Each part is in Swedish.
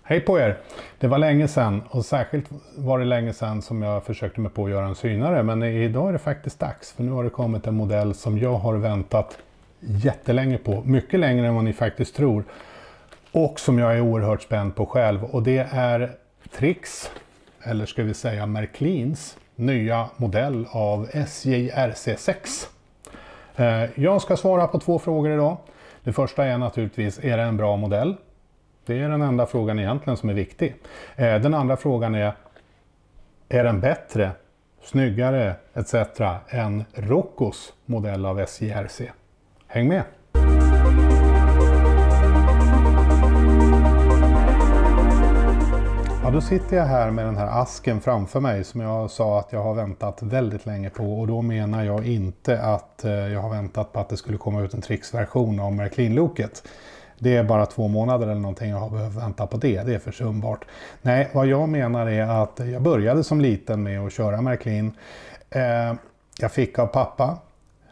Hej på er! Det var länge sedan och särskilt var det länge sedan som jag försökte mig på att göra en synare. Men idag är det faktiskt dags, för nu har det kommit en modell som jag har väntat jättelänge på. Mycket längre än vad ni faktiskt tror. Och som jag är oerhört spänd på själv. Och det är Trix, eller ska vi säga Märklins, nya modell av SJRC6. Jag ska svara på 2 frågor idag. Det första är naturligtvis, är det en bra modell? Det är den enda frågan egentligen som är viktig. Den andra frågan är den bättre, snyggare etc. än Roccos modell av SJRC? Häng med! Ja, då sitter jag här med den här asken framför mig som jag sa att jag har väntat väldigt länge på. Och då menar jag inte att jag har väntat på att det skulle komma ut en Trix-version av Märklin-loket. Det är bara 2 månader eller någonting jag har behövt vänta på det. Det är försumbart. Nej, vad jag menar är att jag började som liten med att köra Märklin. Jag fick av pappa.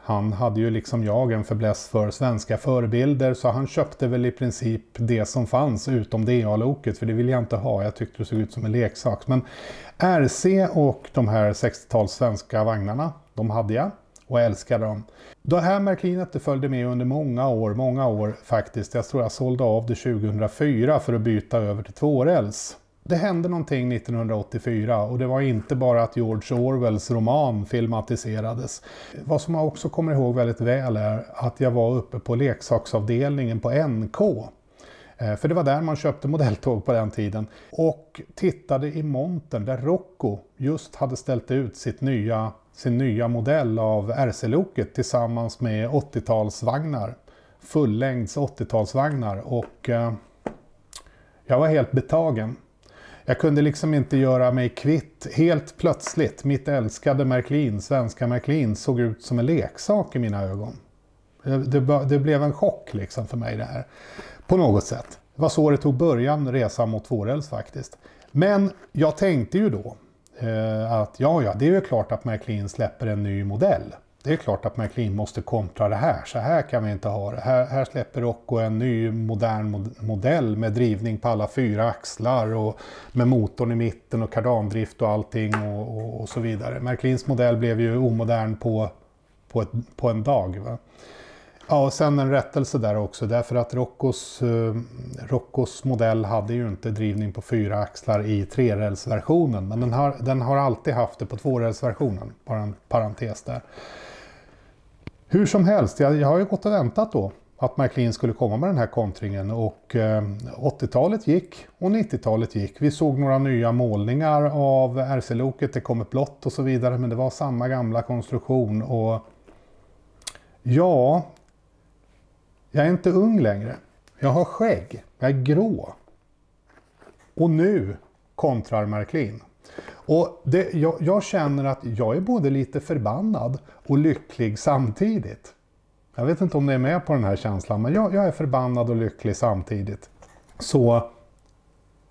Han hade ju liksom jag en fäbless för svenska förebilder, så han köpte väl i princip det som fanns utom DA-loket, för det ville jag inte ha. Jag tyckte det såg ut som en leksak. Men RC och de här 60-tals svenska vagnarna, de hade jag och älskade dem. Det här Märklinet det följde med under många år faktiskt. Jag tror jag sålde av det 2004 för att byta över till 2-räls. Det hände någonting 1984 och det var inte bara att George Orwells roman filmatiserades. Vad som jag också kommer ihåg väldigt väl är att jag var uppe på leksaksavdelningen på NK. För det var där man köpte modelltåg på den tiden. Och tittade i montern där Rocco just hade ställt ut sin nya modell av RC-loket tillsammans med 80-talsvagnar. Fullängds 80-talsvagnar. Och jag var helt betagen. Jag kunde liksom inte göra mig kvitt. Helt plötsligt, mitt älskade Märklin, svenska Märklin, såg ut som en leksak i mina ögon. Det blev en chock liksom för mig det här. På något sätt. Det var så det tog början, resan mot 2-räls faktiskt. Men jag tänkte ju då att ja, det är ju klart att Märklin släpper en ny modell. Det är klart att Märklin måste kontra det här. Så här kan vi inte ha det. Här släpper Rocco en ny modern modell med drivning på alla 4 axlar och med motorn i mitten och kardandrift och allting och så vidare. Märklins modell blev ju omodern på en dag. Va? Ja, och sen en rättelse där också, därför att Roccos modell hade ju inte drivning på 4 axlar i 3-rälsversionen, men den har alltid haft det på 2-rälsversionen, bara en parentes där. Hur som helst, jag har ju gått och väntat då att Märklin skulle komma med den här kontringen, och 80-talet gick och 90-talet gick. Vi såg några nya målningar av RC-loket, det kom ett blått och så vidare, men det var samma gamla konstruktion och ja, jag är inte ung längre. Jag har skägg. Jag är grå. Och nu kontrar Märklin. Och jag känner att jag är både lite förbannad och lycklig samtidigt. Jag vet inte om ni är med på den här känslan, men jag är förbannad och lycklig samtidigt. Så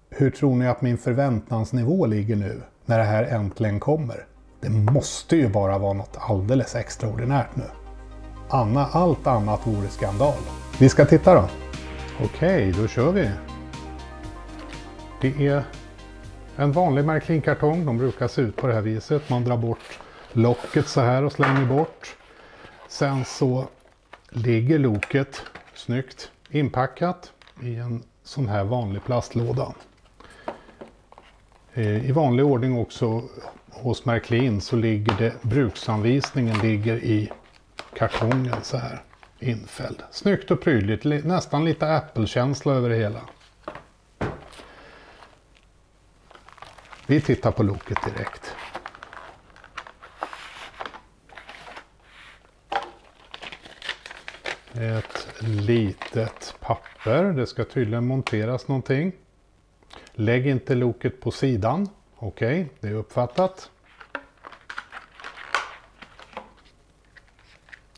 hur tror ni att min förväntansnivå ligger nu när det här äntligen kommer? Det måste ju bara vara något alldeles extraordinärt nu. Allt annat vore skandal. Vi ska titta då. Okej, då kör vi. Det är en vanlig Märklin-kartong. De brukar se ut på det här viset. Man drar bort locket så här och slänger bort. Sen så ligger loket snyggt inpackat i en sån här vanlig plastlåda. I vanlig ordning också hos Märklin så ligger det, bruksanvisningen ligger i kartongen så här infälld. Snyggt och prydligt, nästan lite Apple-känsla över det hela. Vi tittar på loket direkt. Ett litet papper, det ska tydligen monteras någonting. Lägg inte loket på sidan. Okej, det är uppfattat.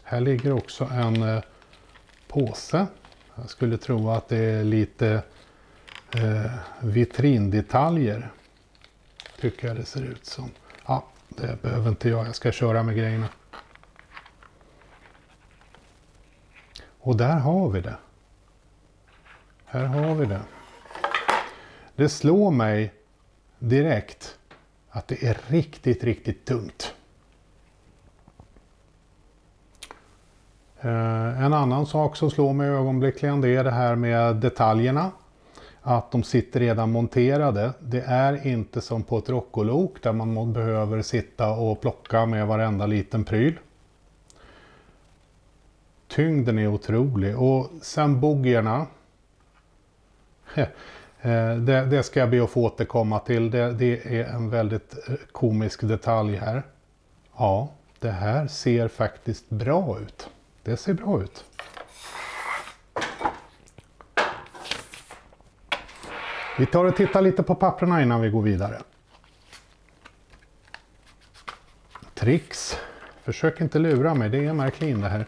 Här ligger också en påse. Jag skulle tro att det är lite vitrindetaljer. Tycker jag det ser ut som. Ja, det behöver inte jag ska köra med grejerna. Och där har vi det. Här har vi det. Det slår mig direkt att det är riktigt, riktigt tungt. En annan sak som slår mig ögonblickligen, det är det här med detaljerna. Att de sitter redan monterade. Det är inte som på ett Rocco-lok där man behöver sitta och plocka med varenda liten pryl. Tyngden är otrolig. Och sen boggierna. Det ska jag be att få återkomma till. Det är en väldigt komisk detalj här. Ja, det här ser faktiskt bra ut. Det ser bra ut. Vi tar och tittar lite på papperna innan vi går vidare. Trix. Försök inte lura mig, det är Märklin det här.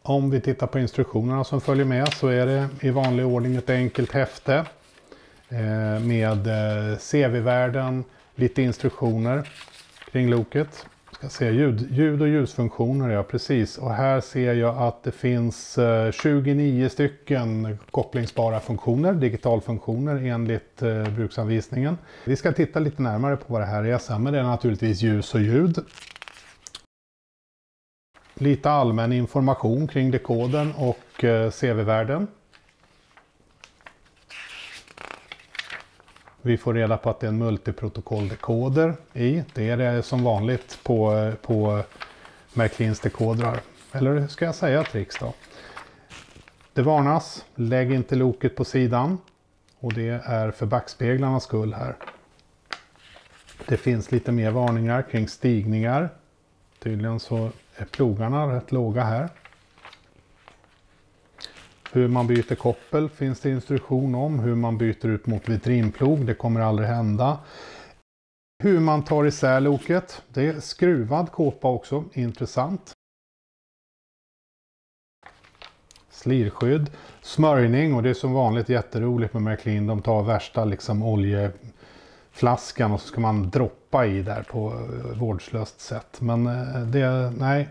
Om vi tittar på instruktionerna som följer med så är det i vanlig ordning ett enkelt häfte med CV-värden, lite instruktioner kring loket. Ska se ljud och ljusfunktioner, ja precis. Och här ser jag att det finns 29 stycken kopplingsbara funktioner, digitalfunktioner enligt bruksanvisningen. Vi ska titta lite närmare på vad det här är sen, men det är naturligtvis ljus och ljud. Lite allmän information kring dekodern och CV-värden. Vi får reda på att det är en multiprotokolldekoder i. Det är det som vanligt på Märklins dekodrar. Eller hur ska jag säga Trix då? Det varnas, lägg inte loket på sidan. Och det är för backspeglarnas skull här. Det finns lite mer varningar kring stigningar. Tydligen så är plogarna rätt låga här. Hur man byter koppel finns det instruktion om. Hur man byter ut mot vitrinplog, det kommer aldrig hända. Hur man tar isär loket, det är skruvad kåpa också, intressant. Slirskydd, smörjning, och det är som vanligt jätteroligt med Märklin. De tar värsta liksom oljeflaskan och så ska man droppa i där på vårdslöst sätt. Men nej.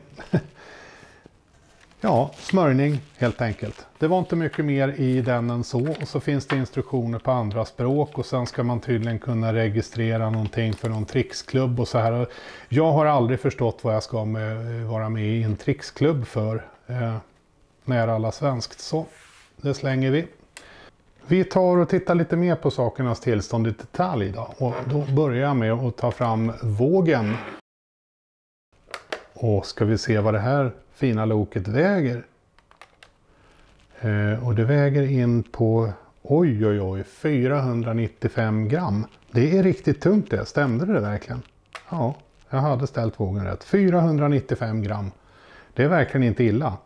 Ja, smörjning helt enkelt. Det var inte mycket mer i den än så. Och så finns det instruktioner på andra språk. Och sen ska man tydligen kunna registrera någonting för någon trixklubb och så här. Jag har aldrig förstått vad jag ska vara med i en trixklubb för. När alla svenskt. Så, det slänger vi. Vi tar och tittar lite mer på sakernas tillstånd i detalj då. Och då börjar jag med att ta fram vågen. Och ska vi se vad det här fina loket väger. Och det väger in på, oj, 495 gram. Det är riktigt tungt det, stämde det verkligen? Ja, jag hade ställt vågen rätt. 495 gram. Det är verkligen inte illa.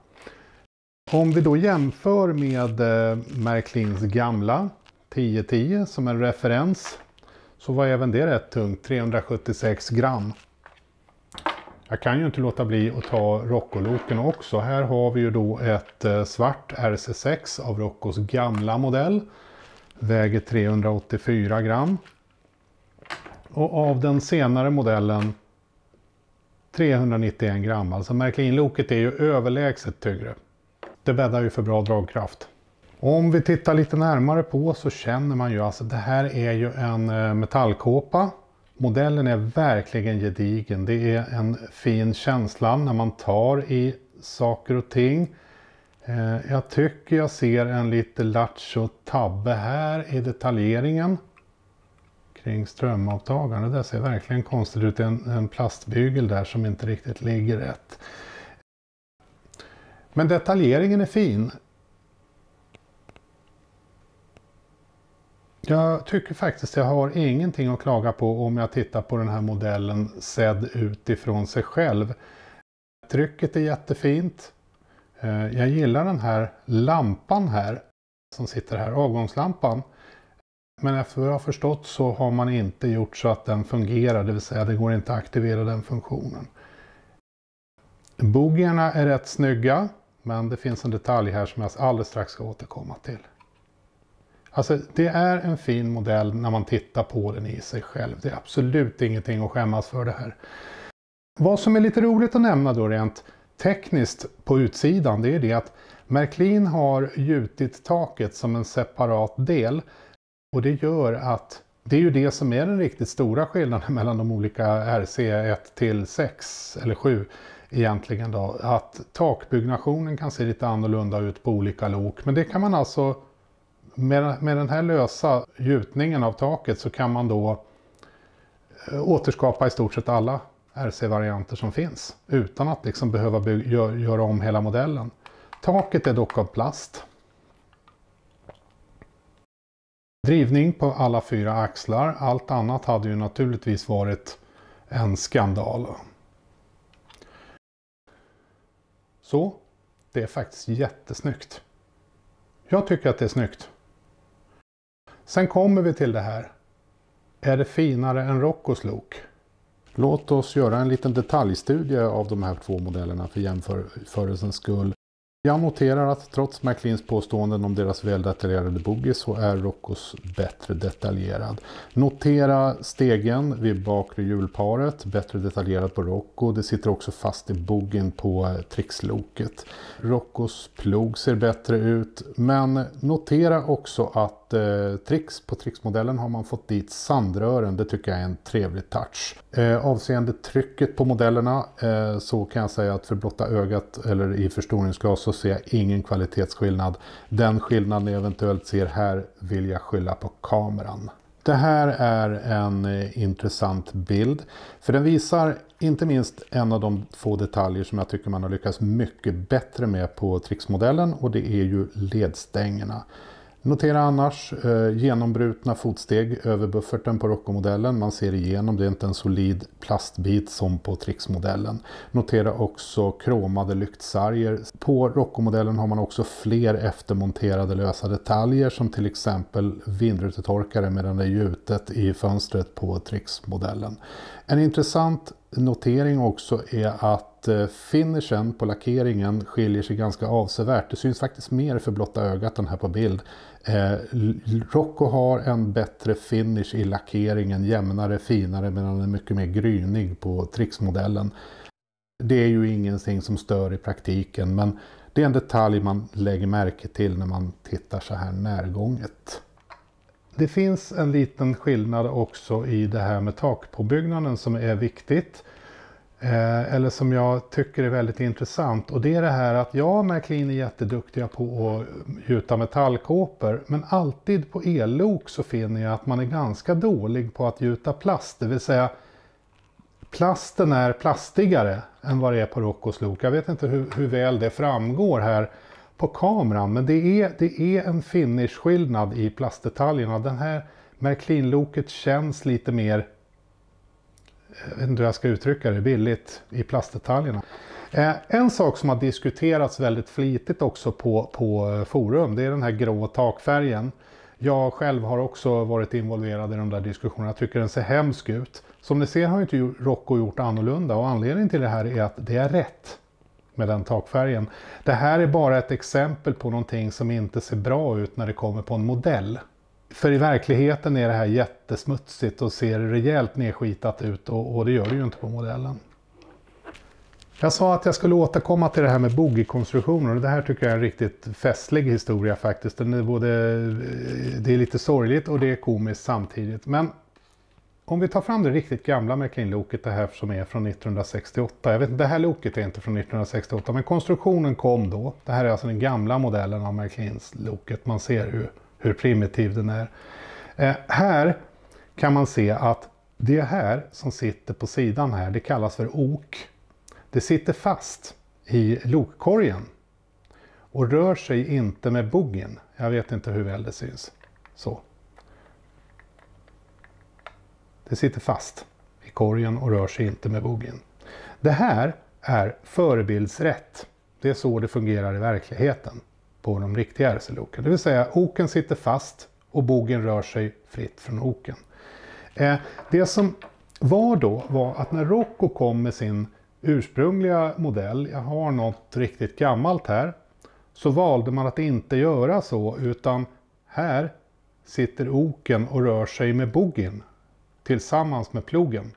Om vi då jämför med Märklins gamla 1010 som en referens, så var även det rätt tungt, 376 gram. Jag kan ju inte låta bli att ta Rocco-loken också. Här har vi ju då ett svart RC6 av Roccos gamla modell. Väger 384 gram. Och av den senare modellen 391 gram. Alltså Märklin-loket är ju överlägset tyngre. Det bäddar ju för bra dragkraft. Om vi tittar lite närmare på så känner man ju alltså det här är ju en metallkåpa. Modellen är verkligen gedigen. Det är en fin känsla när man tar i saker och ting. Jag tycker jag ser en lite lattjo tabbe här i detaljeringen. Kring strömavtagaren. Det ser verkligen konstigt ut. En plastbygel där som inte riktigt ligger rätt. Men detaljeringen är fin. Jag tycker faktiskt jag har ingenting att klaga på om jag tittar på den här modellen sedd utifrån sig själv. Trycket är jättefint. Jag gillar den här lampan här som sitter här, avgångslampan. Men efter vad jag har förstått så har man inte gjort så att den fungerar, det vill säga det går inte att aktivera den funktionen. Boggierna är rätt snygga, men det finns en detalj här som jag alldeles strax ska återkomma till. Alltså det är en fin modell när man tittar på den i sig själv. Det är absolut ingenting att skämmas för det här. Vad som är lite roligt att nämna då rent tekniskt på utsidan, det är det att Märklin har gjutit taket som en separat del. Och det gör att det är ju det som är den riktigt stora skillnaden mellan de olika RC1 till 6 eller 7 egentligen då. Att takbyggnationen kan se lite annorlunda ut på olika lok. Men det kan man alltså, med den här lösa gjutningen av taket så kan man då återskapa i stort sett alla RC-varianter som finns. Utan att liksom behöva göra om hela modellen. Taket är dock av plast. Drivning på alla 4 axlar. Allt annat hade ju naturligtvis varit en skandal. Så, det är faktiskt jättesnyggt. Jag tycker att det är snyggt. Sen kommer vi till det här. Är det finare än Roccos lok? Låt oss göra en liten detaljstudie av de här 2 modellerna för jämförelsens skull. Jag noterar att trots Märklins påståenden om deras väldetaljerade bogey så är Roccos bättre detaljerad. Notera stegen vid bakre hjulparet, bättre detaljerad på Rocco. Det sitter också fast i bogeyn på Trix-loket. Roccos plog ser bättre ut, men notera också att på Trix-modellen har man fått dit sandrören. Det tycker jag är en trevlig touch. Avseende trycket på modellerna så kan jag säga att för blotta ögat eller i förstoringsglas så ser jag ingen kvalitetsskillnad. Den skillnaden jag eventuellt ser här vill jag skylla på kameran. Det här är en intressant bild. För den visar inte minst en av de 2 detaljer som jag tycker man har lyckats mycket bättre med på Trix-modellen. Och det är ju ledstängerna. Notera annars genombrutna fotsteg över bufferten på Rocco-modellen. Man ser igenom, det är inte en solid plastbit som på Trix-modellen. Notera också kromade lyktsarger. På Rocco-modellen har man också fler eftermonterade lösa detaljer som till exempel vindrutetorkare medan det är gjutet i fönstret på Trix-modellen. En intressant notering också är att finishen på lackeringen skiljer sig ganska avsevärt. Det syns faktiskt mer för blotta ögat än här på bild. Rocco har en bättre finish i lackeringen, jämnare, finare, medan den är mycket mer grynig på Trix-modellen. Det är ju ingenting som stör i praktiken, men det är en detalj man lägger märke till när man tittar så här närgånget. Det finns en liten skillnad också i det här med takpåbyggnaden som är viktigt. Eller som jag tycker är väldigt intressant. Och det är det här att Märklin är jätteduktiga på att gjuta metallkåpor. Men alltid på ellok så finner jag att man är ganska dålig på att gjuta plast. Det vill säga plasten är plastigare än vad det är på Roccos lok. Jag vet inte hur väl det framgår här på kameran. Men det är en finishskillnad i plastdetaljerna. Den här Märklin-loket känns lite mer, jag vet inte hur jag ska uttrycka det, billigt i plastdetaljerna. En sak som har diskuterats väldigt flitigt också på forum, det är den här grå takfärgen. Jag själv har också varit involverad i de där diskussionerna. Jag tycker den ser hemsk ut. Som ni ser har inte Rocco gjort annorlunda, och anledningen till det här är att det är rätt med den takfärgen. Det här är bara ett exempel på någonting som inte ser bra ut när det kommer på en modell. För i verkligheten är det här jättesmutsigt och ser rejält nedskitat ut, och det gör det ju inte på modellen. Jag sa att jag skulle återkomma till det här med bogeykonstruktioner, och det här tycker jag är en riktigt festlig historia faktiskt. Det är lite sorgligt och det är komiskt samtidigt. Men om vi tar fram det riktigt gamla Märklin-loket, det här som är från 1968. Jag vet inte, det här loket är inte från 1968, men konstruktionen kom då. Det här är alltså den gamla modellen av Märklins-loket. Man ser hur primitiv den är. Här kan man se att det här som sitter på sidan här, det kallas för ok. Det sitter fast i lokkorgen och rör sig inte med bogeyn. Jag vet inte hur väl det syns. Så. Det sitter fast i korgen och rör sig inte med bogeyn. Det här är förebildsrätt. Det är så det fungerar i verkligheten på de riktiga RC-loken. Det vill säga oken sitter fast och bogeyn rör sig fritt från oken. Det som var då var att när Rocco kom med sin ursprungliga modell, jag har något riktigt gammalt här, så valde man att inte göra så, utan här sitter oken och rör sig med bogeyn tillsammans med plogen.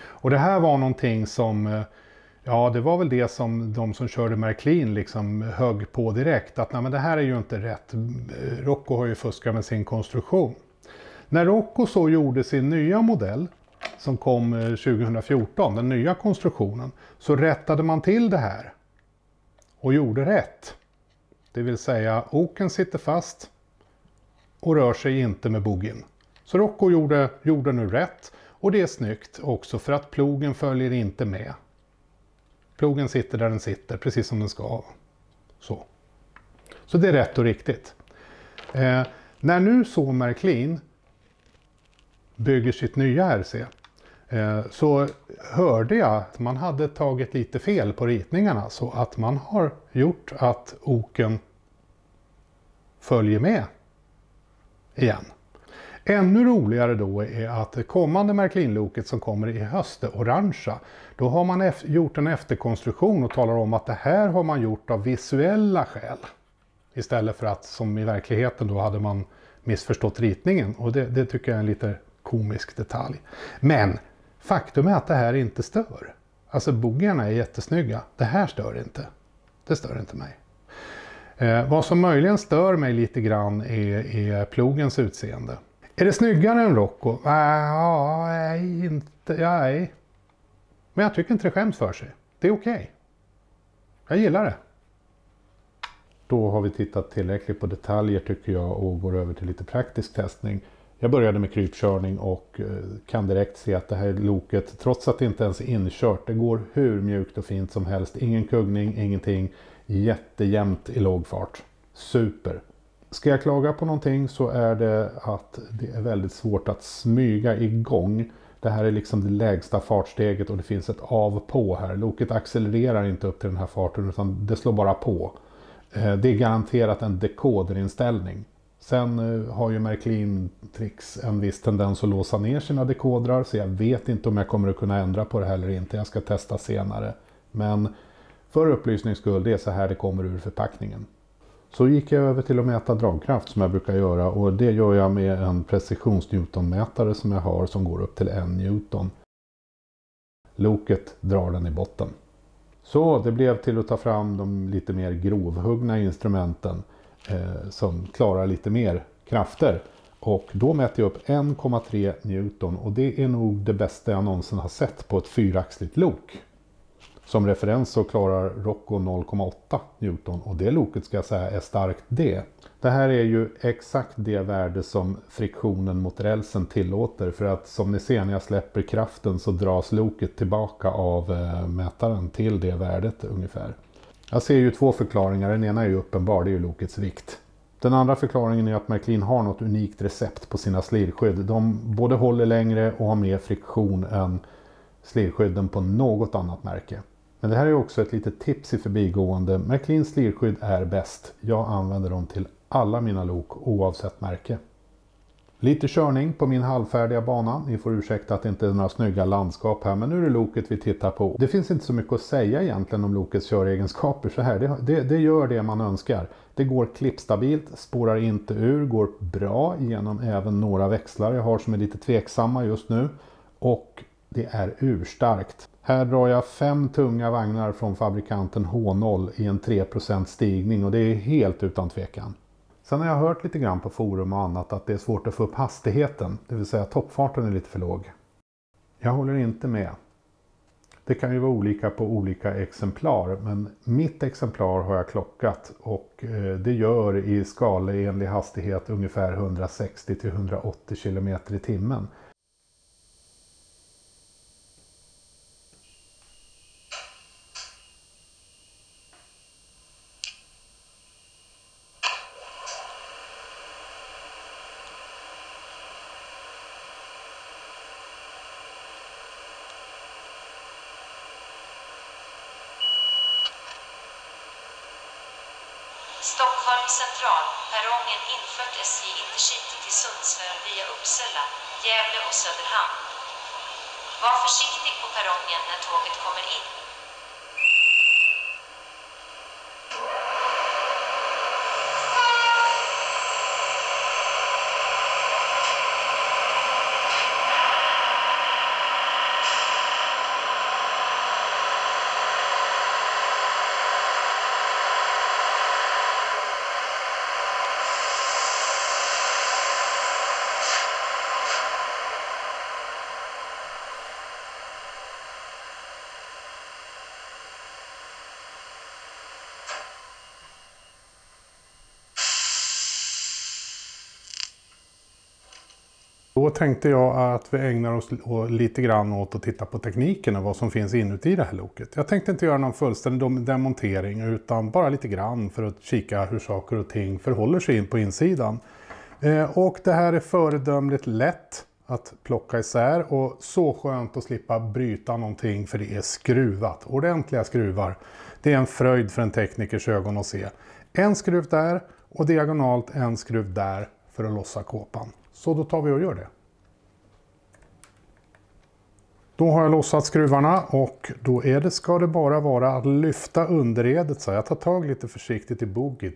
Och det här var någonting som Ja, det var väl det som de som körde Märklin liksom högg på direkt. Att nej, men det här är ju inte rätt. Rocco har ju fuskat med sin konstruktion. När Rocco så gjorde sin nya modell som kom 2014, den nya konstruktionen, så rättade man till det här och gjorde rätt. Det vill säga oken sitter fast och rör sig inte med boggin. Så Rocco gjorde nu rätt, och det är snyggt också för att plogen följer inte med. Plogen sitter där den sitter, precis som den ska. Så det är rätt och riktigt. När nu så Märklin bygger sitt nya RC, så hörde jag att man hade tagit lite fel på ritningarna, så att man har gjort att oken följer med igen. Ännu roligare då är att det kommande Märklin-loket som kommer i höst, det orangea, då har man gjort en efterkonstruktion och talar om att det här har man gjort av visuella skäl. Istället för att som i verkligheten då hade man missförstått ritningen, och det tycker jag är en lite komisk detalj. Men faktum är att det här inte stör. Alltså boggarna är jättesnygga, det här stör inte. Det stör inte mig. Vad som möjligen stör mig lite grann är plogens utseende. Är det snyggare än Rocco? Nej, inte. Nej. Men jag tycker inte det skäms för sig. Det är okej. Jag gillar det. Då har vi tittat tillräckligt på detaljer tycker jag och går över till lite praktisk testning. Jag började med krypkörning och kan direkt se att det här loket, trots att det inte ens är inkört, det går hur mjukt och fint som helst. Ingen kuggning, ingenting. Jättejämnt i låg fart. Super. Ska jag klaga på någonting så är det att det är väldigt svårt att smyga igång. Det här är liksom det lägsta fartsteget och det finns ett av på här. Loket accelererar inte upp till den här farten utan det slår bara på. Det är garanterat en dekoderinställning. Sen har ju Märklin Tricks en viss tendens att låsa ner sina dekodrar, så jag vet inte om jag kommer att kunna ändra på det här eller inte. Jag ska testa senare. Men för upplysnings skull, det är så här det kommer ur förpackningen. Så gick jag över till att mäta dragkraft som jag brukar göra, och det gör jag med en precisionsnewtonmätare som jag har som går upp till 1 newton. Loket drar den i botten. Så det blev till att ta fram de lite mer grovhuggna instrumenten som klarar lite mer krafter. Och då mäter jag upp 1,3 newton och det är nog det bästa jag någonsin har sett på ett fyraxligt lok. Som referens så klarar Rocco 0,8 newton och det loket ska jag säga är starkt det. Det här är ju exakt det värde som friktionen mot rälsen tillåter, för att som ni ser när jag släpper kraften så dras loket tillbaka av mätaren till det värdet ungefär. Jag ser ju två förklaringar, den ena är ju uppenbar, det är ju lokets vikt. Den andra förklaringen är att Märklin har något unikt recept på sina slirrskydd. De både håller längre och har mer friktion än slirskydden på något annat märke. Men det här är också ett litet tips i förbigående. Märklins slirrskydd är bäst. Jag använder dem till alla mina lok oavsett märke. Lite körning på min halvfärdiga bana. Ni får ursäkta att det inte är några snygga landskap här, men nu är det loket vi tittar på. Det finns inte så mycket att säga egentligen om lokets köregenskaper så här. Det gör det man önskar. Det går klippstabilt, spårar inte ur, går bra genom även några växlar jag har som är lite tveksamma just nu. Och det är urstarkt. Här drar jag 5 tunga vagnar från fabrikanten H0 i en 3% stigning och det är helt utan tvekan. Sen har jag hört lite grann på forum och annat att det är svårt att få upp hastigheten, det vill säga toppfarten är lite för låg. Jag håller inte med. Det kan ju vara olika på olika exemplar, men mitt exemplar har jag klockat och det gör i skalenlig hastighet ungefär 160-180 km i timmen. Stockholm central, perrongen infört SJ Intercity till Sundsvall via Uppsala, Gävle och Söderhamn. Var försiktig på perrongen när tåget kommer in. Då tänkte jag att vi ägnar oss lite grann åt att titta på tekniken och vad som finns inuti det här loket. Jag tänkte inte göra någon fullständig demontering utan bara lite grann för att kika hur saker och ting förhåller sig in på insidan. Och det här är föredömligt lätt att plocka isär och så skönt att slippa bryta någonting för det är skruvat. Ordentliga skruvar. Det är en fröjd för en teknikers ögon att se. En skruv där och diagonalt en skruv där för att lossa kåpan. Så då tar vi och gör det. Då har jag lossat skruvarna och då ska det bara vara att lyfta underredet. Så jag tar tag lite försiktigt i bogen.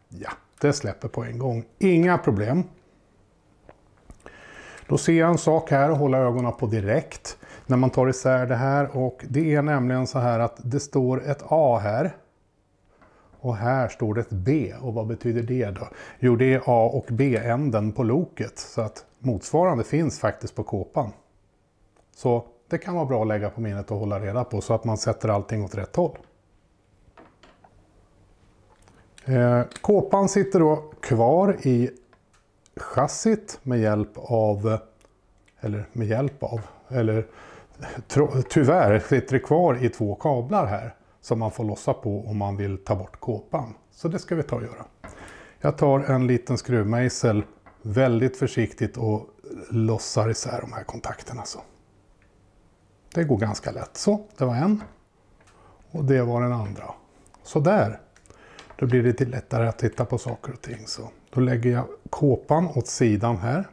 Ja, det släpper på en gång. Inga problem. Då ser jag en sak här och håller ögonen på direkt när man tar isär det här. Och det är nämligen så här att det står ett A här. Och här står det ett B. Och vad betyder det då? Jo, det är A och B-änden på loket. Så att motsvarande finns faktiskt på kåpan. Så det kan vara bra att lägga på minnet och hålla reda på så att man sätter allting åt rätt håll. Kåpan sitter då kvar i chassit tyvärr sitter det kvar i 2 kablar här som man får lossa på om man vill ta bort kåpan. Så det ska vi ta och göra. Jag tar en liten skruvmejsel väldigt försiktigt och lossar isär de här kontakterna så. Det går ganska lätt. Så, det var en. Och det var den andra. Så där. Då blir det lite lättare att titta på saker och ting. Så då lägger jag kåpan åt sidan här.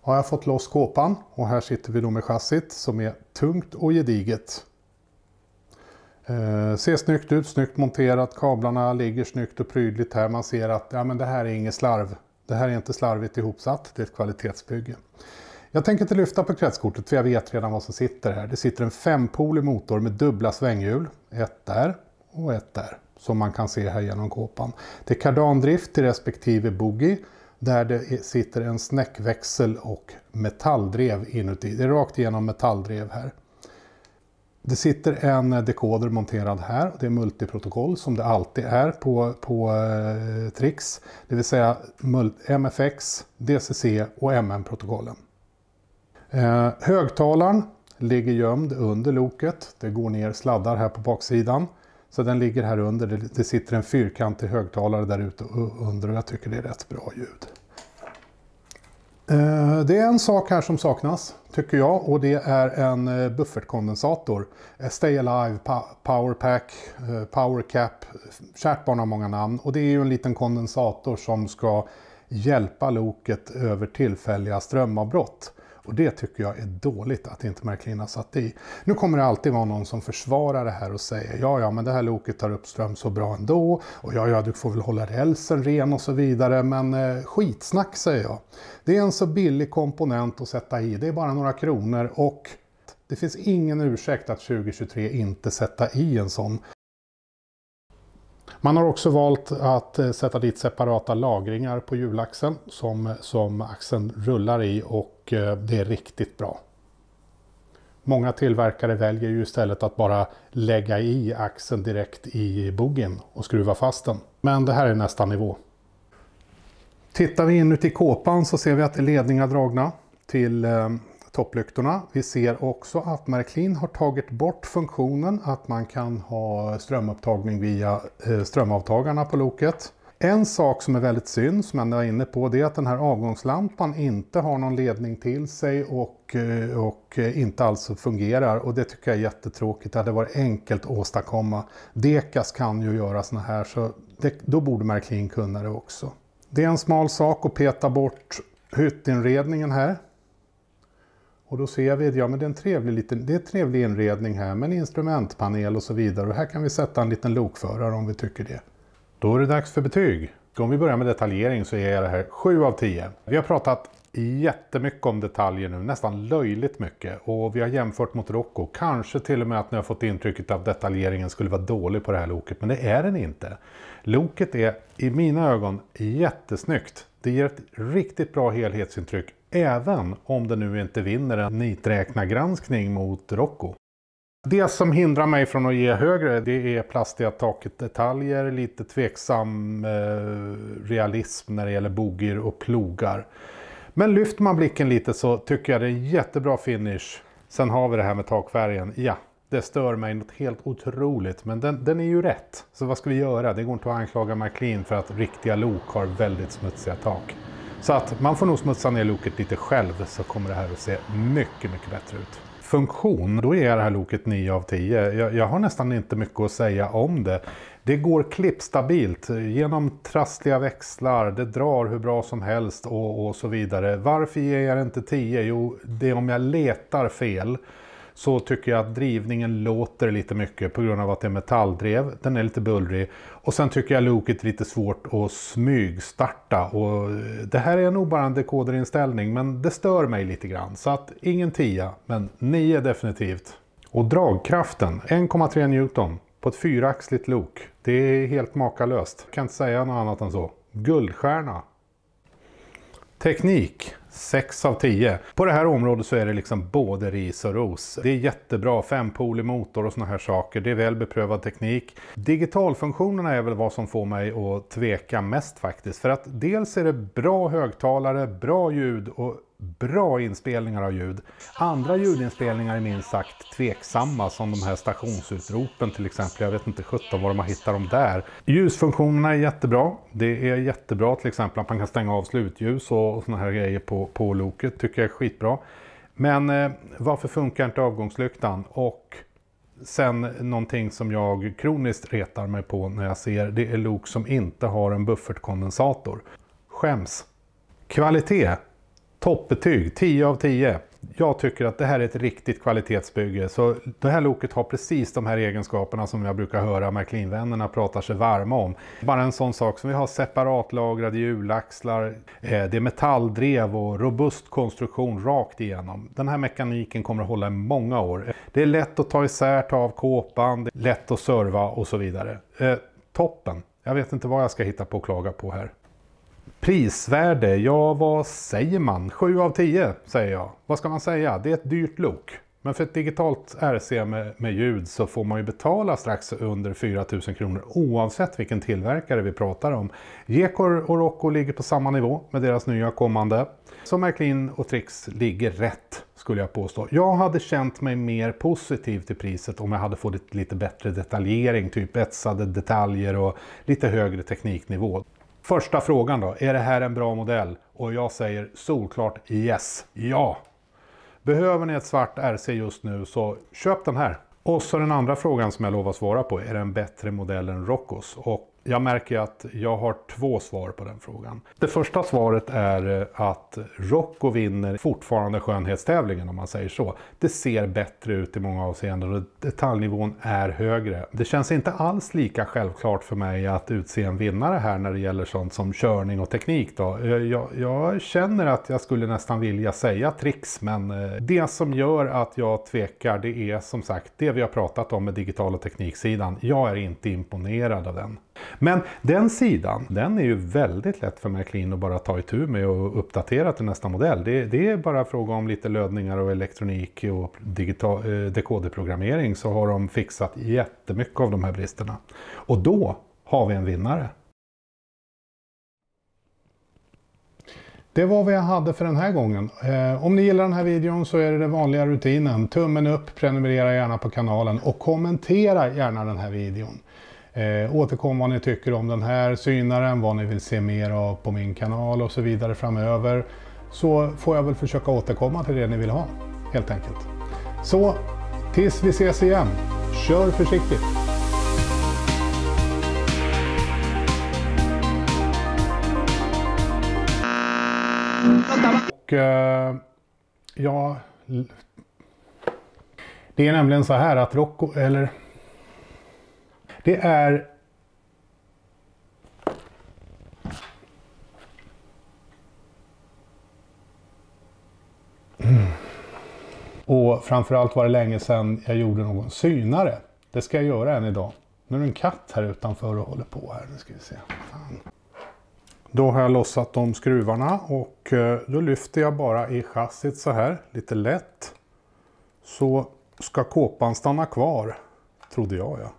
Har jag fått loss kåpan. Och här sitter vi då med chassit som är tungt och gediget. Ser snyggt ut, snyggt monterat. Kablarna ligger snyggt och prydligt här. Man ser att ja, men det här är inget slarv. Det här är inte slarvigt ihopsatt. Det är ett kvalitetsbygge. Jag tänker inte lyfta på kretskortet för jag vet redan vad som sitter här. Det sitter en 5-polig motor med dubbla svänghjul. Ett där och ett där. Som man kan se här genom kåpan. Det är kardandrift till respektive bogie. Där det sitter en snäckväxel och metalldrev inuti. Det är rakt igenom metalldrev här. Det sitter en dekoder monterad här. Det är multiprotokoll som det alltid är på Trix. Det vill säga MFX, DCC och MM-protokollen. Högtalaren ligger gömd under loket. Det går ner sladdar här på baksidan. Så den ligger här under. Det sitter en fyrkantig högtalare där ute under och jag tycker det är rätt bra ljud. Det är en sak här som saknas tycker jag och det är en buffertkondensator. Stay Alive, Powerpack, Powercap, kärt barn har många namn. Och det är ju en liten kondensator som ska hjälpa loket över tillfälliga strömavbrott. Och det tycker jag är dåligt att inte Märklin har satt i. Nu kommer det alltid vara någon som försvarar det här och säger ja men det här loket tar upp ström så bra ändå. Och ja du får väl hålla rälsen ren och så vidare. Men skitsnack säger jag. Det är en så billig komponent att sätta i. Det är bara några kronor och det finns ingen ursäkt att 2023 inte sätta i en sån. Man har också valt att sätta dit separata lagringar på hjulaxeln som axeln rullar i och det är riktigt bra. Många tillverkare väljer ju istället att bara lägga i axeln direkt i boggen och skruva fast den. Men det här är nästa nivå. Tittar vi inuti kåpan så ser vi att det är ledningar dragna till topplyktorna. Vi ser också att Märklin har tagit bort funktionen att man kan ha strömupptagning via strömavtagarna på loket. En sak som är väldigt synd som jag är inne på det är att den här avgångslampan inte har någon ledning till sig och inte alls fungerar. Och det tycker jag är jättetråkigt. Det hade varit enkelt att åstadkomma. Dekas kan ju göra såna här så då borde Märklin kunna det också. Det är en smal sak att peta bort hyttinredningen här. Och då ser vi, ja men det är en trevlig inredning här med en instrumentpanel och så vidare. Och här kan vi sätta en liten lokförare om vi tycker det. Då är det dags för betyg. Om vi börjar med detaljering så är det här 7 av 10. Vi har pratat jättemycket om detaljer nu, nästan löjligt mycket. Och vi har jämfört mot Rocco. Kanske till och med att ni har fått intrycket att detaljeringen skulle vara dålig på det här loket. Men det är den inte. Loket är i mina ögon jättesnyggt. Det ger ett riktigt bra helhetsintryck. Även om det nu inte vinner en niträknargranskning mot Rocco. Det som hindrar mig från att ge högre, det är plastiga taket-detaljer, lite tveksam realism när det gäller bogir och plogar. Men lyfter man blicken lite så tycker jag det är en jättebra finish. Sen har vi det här med takfärgen. Ja, det stör mig något helt otroligt, men den är ju rätt. Så vad ska vi göra? Det går inte att anklaga Märklin för att riktiga lok har väldigt smutsiga tak. Så att man får nog smutsa ner loket lite själv, så kommer det här att se mycket, mycket bättre ut. Funktion, då är det här loket 9 av 10. Jag har nästan inte mycket att säga om det. Det går klippstabilt genom trassliga växlar, det drar hur bra som helst och så vidare. Varför ger jag inte 10? Jo, det är om jag letar fel. Så tycker jag att drivningen låter lite mycket på grund av att det är metalldrev. Den är lite bullrig. Och sen tycker jag loket är lite svårt att smygstarta. Och det här är nog bara en dekoderinställning, men det stör mig lite grann. Så att ingen 10, men 9 definitivt. Och dragkraften, 1,3 Newton på ett 4-axligt lok. Det är helt makalöst. Jag kan inte säga något annat än så. Guldstjärna. Teknik, 6 av 10. På det här området så är det liksom både ris och ros. Det är jättebra, 5-polig motor och såna här saker. Det är väl beprövad teknik. Digitalfunktionerna är väl vad som får mig att tveka mest faktiskt. För att dels är det bra högtalare, bra ljud och bra inspelningar av ljud. Andra ljudinspelningar är minst sagt tveksamma, som de här stationsutropen till exempel. Jag vet inte 17 var de har hittat dem där. Ljusfunktionerna är jättebra. Det är jättebra till exempel att man kan stänga av slutljus och såna här grejer på loket. Tycker jag är skitbra. Men varför funkar inte avgångslyktan? Och sen någonting som jag kroniskt retar mig på när jag ser, det är lok som inte har en buffertkondensator. Skäms. Kvalitet. Toppbetyg, 10 av 10. Jag tycker att det här är ett riktigt kvalitetsbygge. Så det här loket har precis de här egenskaperna som jag brukar höra Märklin-vännerna pratar sig varma om. Bara en sån sak som vi har separatlagrade hjulaxlar, det är metalldrev och robust konstruktion rakt igenom. Den här mekaniken kommer att hålla i många år. Det är lätt att ta isär, ta av kåpan, det är lätt att serva och så vidare. Toppen. Jag vet inte vad jag ska hitta på och klaga på här. Prisvärde, ja vad säger man? 7 av 10 säger jag. Vad ska man säga? Det är ett dyrt lok. Men för ett digitalt RC med ljud så får man ju betala strax under 4 000 kronor oavsett vilken tillverkare vi pratar om. Gekor och Rocco ligger på samma nivå med deras nya kommande. Så Märklin och Trix ligger rätt skulle jag påstå. Jag hade känt mig mer positiv till priset om jag hade fått lite bättre detaljering, typ etsade detaljer och lite högre tekniknivå. Första frågan då, är det här en bra modell? Och jag säger solklart yes, ja. Behöver ni ett svart RC just nu så köp den här. Och så den andra frågan som jag lovar svara på, är det en bättre modell än Roccos? Och jag märker att jag har 2 svar på den frågan. Det första svaret är att Rocco vinner fortfarande skönhetstävlingen om man säger så. Det ser bättre ut i många avseenden och detaljnivån är högre. Det känns inte alls lika självklart för mig att utse en vinnare här när det gäller sånt som körning och teknik då. Jag känner att jag skulle nästan vilja säga Trix, men det som gör att jag tvekar, det är som sagt det vi har pratat om med digital- och tekniksidan. Jag är inte imponerad av den. Men den sidan, den är ju väldigt lätt för Märklin att bara ta itu med och uppdatera till nästa modell. Det är bara fråga om lite lödningar och elektronik och dekoderprogrammering, så har de fixat jättemycket av de här bristerna. Och då har vi en vinnare. Det var vad jag hade för den här gången. Om ni gillar den här videon så är det den vanliga rutinen. Tummen upp, prenumerera gärna på kanalen och kommentera gärna den här videon. Återkom vad ni tycker om den här synaren, vad ni vill se mer av på min kanal och så vidare framöver. Så får jag väl försöka återkomma till det ni vill ha, helt enkelt. Så, tills vi ses igen, kör försiktigt! Och ja, det är nämligen så här att Rocco, eller det är och framförallt var det länge sedan jag gjorde någon synare. Det ska jag göra än idag. Nu är det en katt här utanför och håller på här. Nu ska vi se. Fan. Då har jag lossat de skruvarna och då lyfter jag bara i chassit så här lite lätt. Så Ska kåpan stanna kvar? Trodde jag, ja.